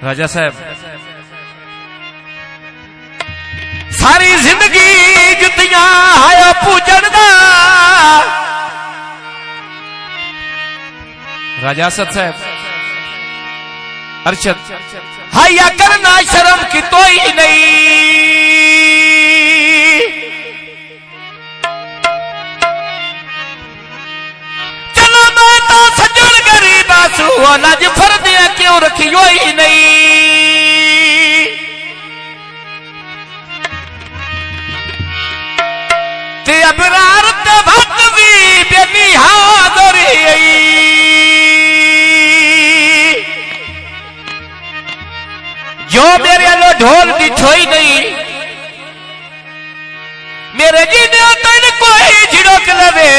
राजा साहब सारी जिंदगी जुतियां आयो पूजन दा राजा सत साहब अरशद हाया करना शर्म की तो ही नहीं चलो मैं तो सज्जन गरीब आंसू लज फरदियां क्यों रखियो ही नहीं ते अबरार ते भक्त भी बेनी हाज़री जो मेरे लो ढोल दिठोई नहीं मेरे जी ने तन कोई झिड़क लवे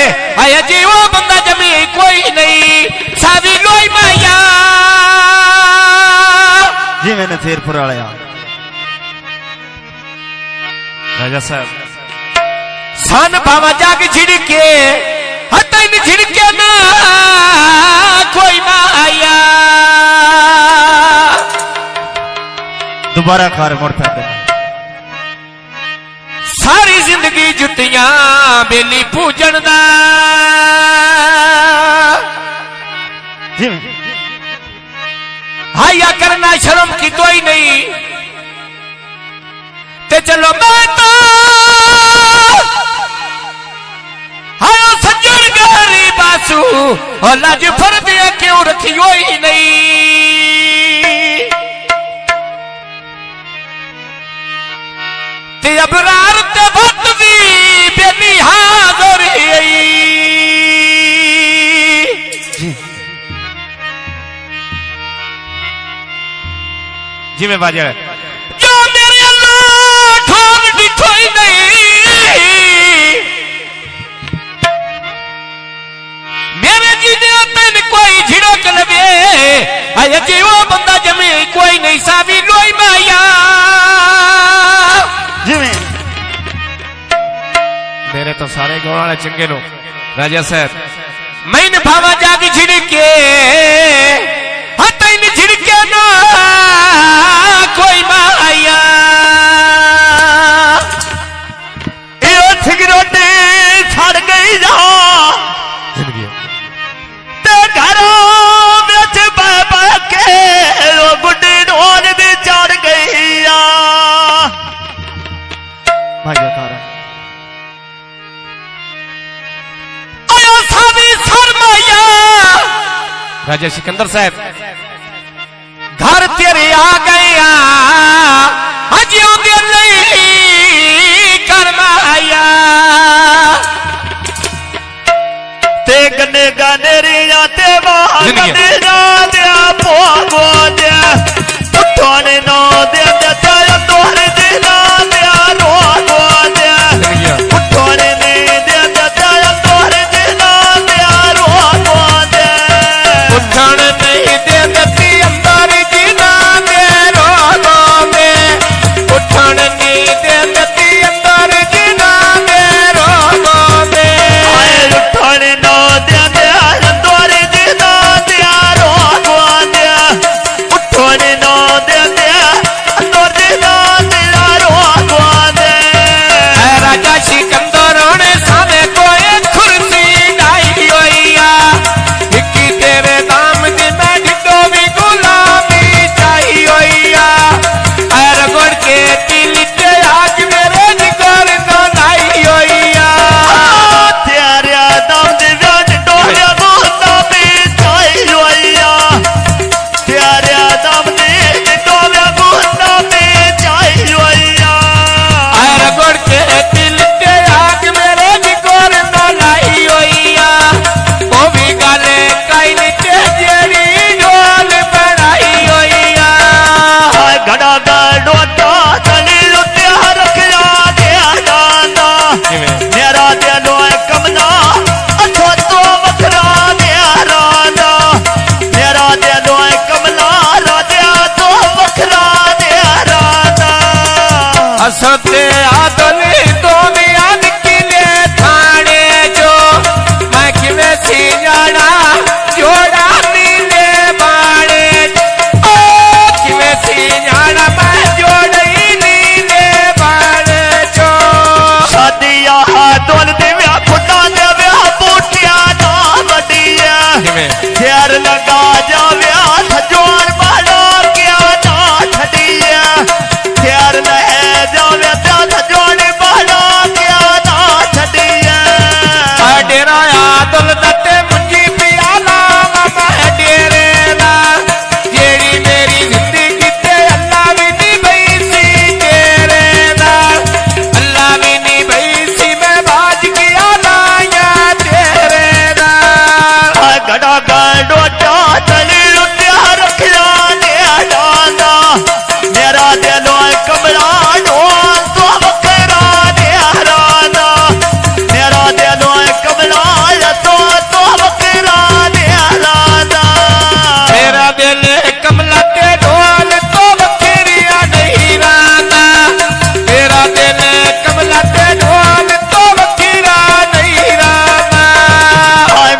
आया जी वो बंदा जमी कोई नहीं सावी लोई माया जी मैंने फिर पुराया राजा साहब सन भावा जाग झिड़के हतन झिड़के ना कोई माया दोबारा कार मोड़ पैदे सारी जिंदगी जुतियां बेली पूजन दा हाया करना शर्म की तो ही नहीं ते चलो मैं तो हायो सज्जन गरीब आंसू और लज फरदियां क्यों रखियो ही नहीं ते अबरार ते भक्त भी बेनी हाज़री जी मैं बाजा जो मेरे अल्लाह ठोक दिखोई नहीं मेरे जीने तन कोई झिड़क लवे आया जी वो बंदा जमे कोई नहीं सावी लोई माया मेरे तो सारे गौड़ वाले चंगे लो राजा साहब मैंने भावा जाग झिड़के हतन झिड़के ना कोई माया रोटी छड़ गई जा ते घरों बिच बह के गुड्डी ढोल भी चढ़ गई भाग्यकार राजा सिकंदर साहब घर तेरे आ गया हजियों दे नहीं कर माया ते गने गाने रिया ते गने जा दिया पोगो दे उठोने नो दे दे तेरा तोहरे दिना दिया रोगो दे उठोने ने दे दे तेरा तोहरे दिना दिया रोगो दे उठन नहीं दे दती अंदर जीना दे रोगो में उठन नहीं दे दती अंदर जीना दे रोगो में उठोने नो दे दे अंदर जीना दिया रोगो थेर लगा जावे सजोन बालो क्या ना छड़िया थेर लहे जावे सजोन बालो क्या ना छड़िया डेरा आदल दते मुंजी पियाला मैं डेरे दा जेड़ी मेरी जिंदगी ते अल्लाह भी नहीं भई सी तेरे दा अल्लाह भी नहीं भई सी मैं बाज किया लाया तेरे दा गड़ा गड़ो चली लुटिया रखिया ने डांदा मेरा दिलो कमला ढोल तो बकरा ने हराना मेरा दिलो कमला तो बकरा ने हराना तेरा दिल कमला ते ढोल तो बकरिया नहीं राना तेरा दिल कमला ते ढोल तो बकरा नहीं राना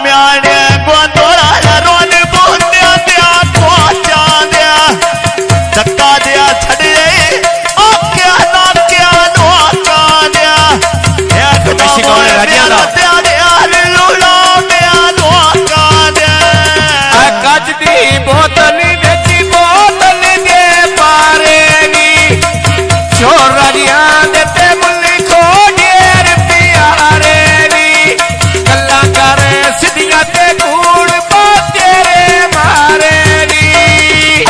म्याने गोंदोला रोन बोंदिया दिया पहुंचा दिया धक्का दिया छड़े ओ क्या ना क्या धोखा दिया एक रमेशी कौन है? राजिया दा? लूला दिया धोखा दिया कच दी बोतल बेची बोतल दे पारे नी छोरिया दे ते मुल्ली खो डेर प्यारे नी गल्ला कर सिद्धियां ते कूड़ पा तेरे मारे नी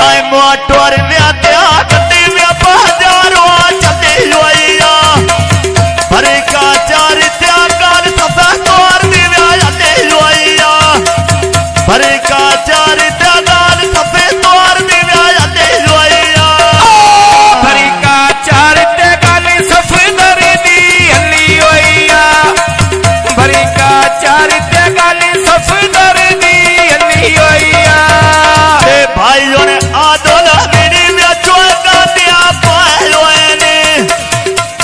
आई मोटर में दिया गड्डी में बाजारों चले लोइया भरे का चार त्यागान सफा तोर दिव्या चले लोइया भरे का चार त्यागान सफे तोर दिव्या चले लोइया भरी का चार ते गाली सफदर दी हली होइया भरी का चार ते गाली सफदर दी हली होइया ए भाइयों ने आदोला मेरी में चोगा दिया पहलोए ने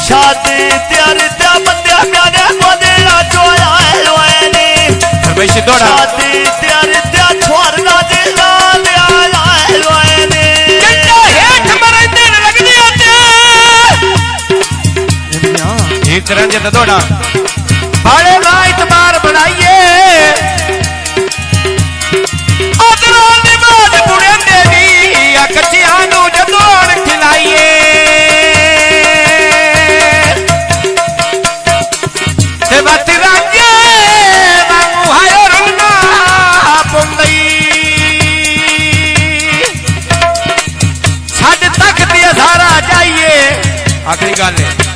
शादी त्यार त्या बंदिया म्याने गोदेला चोया लोए ने रमेशी दौड़ा शादी त्यार त्या छोरना जिला दिया लोए ने जट्टा हेठ मरे दिन लगनी होते एक तरह जट दौड़ा बाड़े ना इतबार बनाइए अदरों दी बात बुढ़े देवी या कच्चियां नू जदोड़ खिलाइए ते बात रांझे वांगू हायो रुलना पुंदई छड़ तक दी सारा जाइए आखिरी गल है